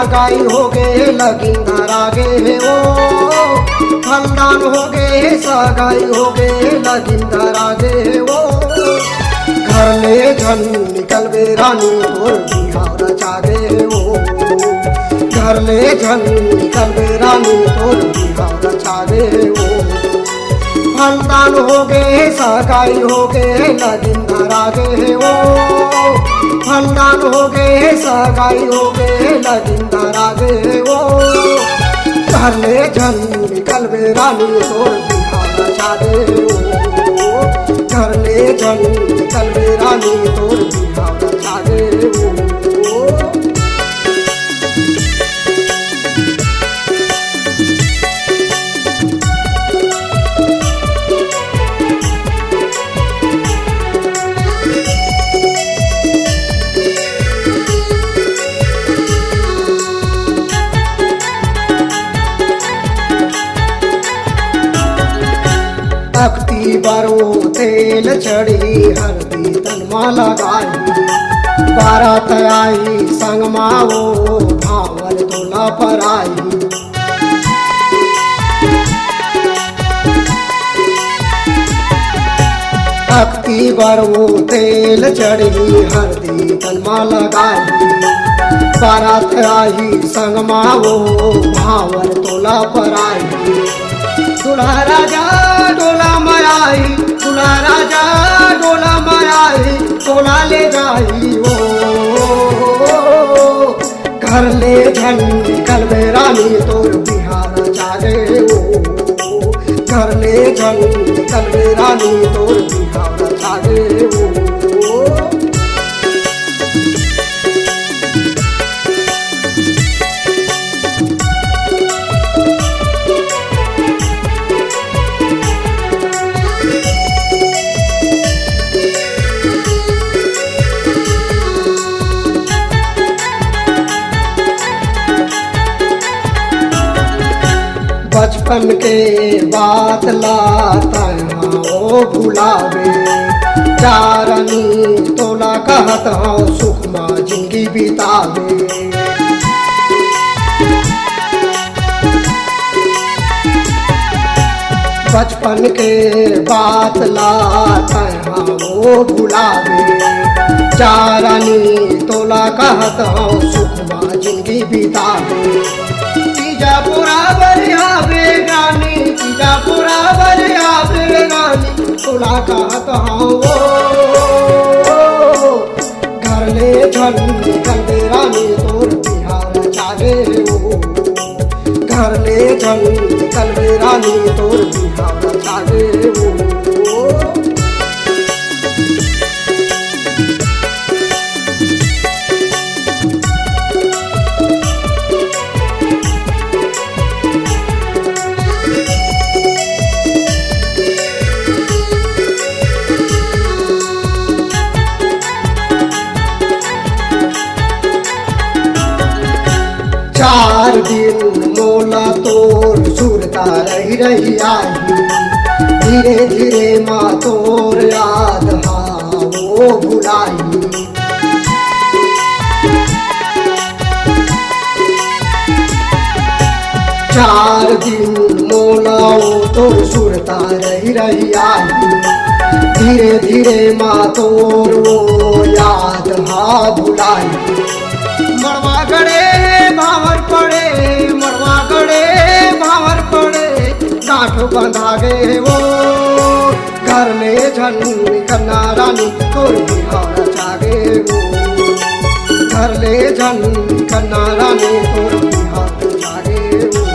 सगाई हो गे लगिन धरा गे ओ फलदान हो गे सगाई हो गे लगिन धरा गे ओ घर ले झन निकल बे रानी तोर बिहाव रचा गे ओ घर ले झन निकल बे रानी तोर बिहाव रचा गे ओ फलदान हो गे सगाई हो गे लगिन धरा गे ओ फलदान हो गे सगाई हो गे लगिन धरा गे ओ घर ले झन निकल बे रानी तोर बिहाव रचा गे ओ घर ले झन निकल बे रानी तोर बिहाव रचा गे ओ अक्ति बरो तेल चढ़ी हल्दी तनमा लगाई बारात आई संग माओ भावल तोला पर आई अक्ति बरो तेल चढ़ी हल्दी तनमा लगाई बारात आई संग माओ भावल तोला पर आई दूल्हा राजा डोला माई दूल्हा राजा डोला माई तोला ले जाई ओ घर ले झन निकल बे रानी तोर बिहार चागे ओ घर ले झन निकल बे रानी तोर बिहार चागे ओ बचपन के बात लाता ओ भुलावे चारनी तोला कहत हूँ सुखमा जिंदगी बितावे बचपन के बात लाता ओ भुलावे चारनी तोला कहत हूँ सुखमा जिंदगी बितावे पूरा बलिया बेगानी तीजा पूरा बलिया बेगानी तोला कहत हूँ घर ले झन निकल बे रानी तोर बिहार चागे ओ घर ले झन निकल बे रानी तोर बिहार चागे ओ चार दिन मोला तोर सुरता रही आई धीरे धीरे माँ तोर याद वो भुलाई चार दिन मोला तोर सुरता रही आई धीरे धीरे माँ तोर वो याद भुलाई मड़वा गड़े भावर पड़े मड़वा गड़े भावर पड़े गांठ बंधा गे वो घर ले झन कन्ना रानी तोर बिहार चागे वो घर ले झन कन्ना रानी तोर बिहार चागे वो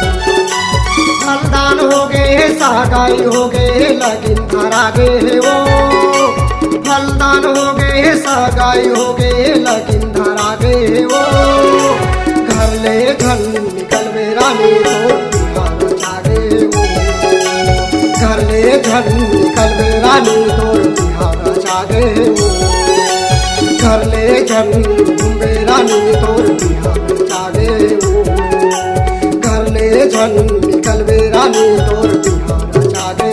फलदान हो गे सगाई हो गे लगिन धरा गे वो फलदान हो गे सगाई हो गे लगिन धरा गे वो घर ले झन निकल बे रानी तोर बिहार चागे वो घर ले झन निकल बे रानी तोर बिहार चागे वो घर ले झन बे रानी तोर बिहार चागे वो घर ले झन निकल बे रानी तोर बिहार चागे।